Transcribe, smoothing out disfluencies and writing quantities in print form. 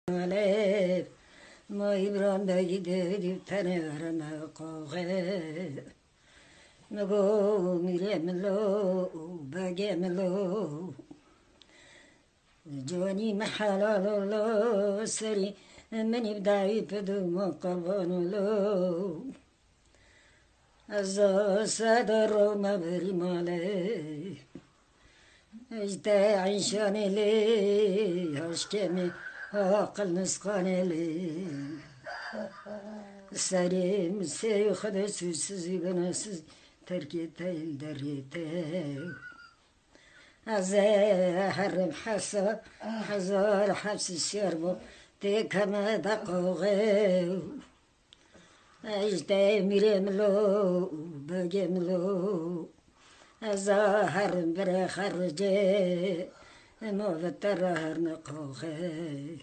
Alef, ma ibran da gide tanerna qoğe. Nago miremlo, bagemlo. جوانی محلال لو سری من ابداعی پدوم قربان لو از صدر رو مبری ماله اجده عیشان لی هشکمی عقل نسخان لی سری مسی خود سوسزی گناسز ترکی تایل دریته از هرم حزار حبس الشرب تكم دقوغي اجدي مرملو بجملو از هرم برخرجي ما بترهر نقوغي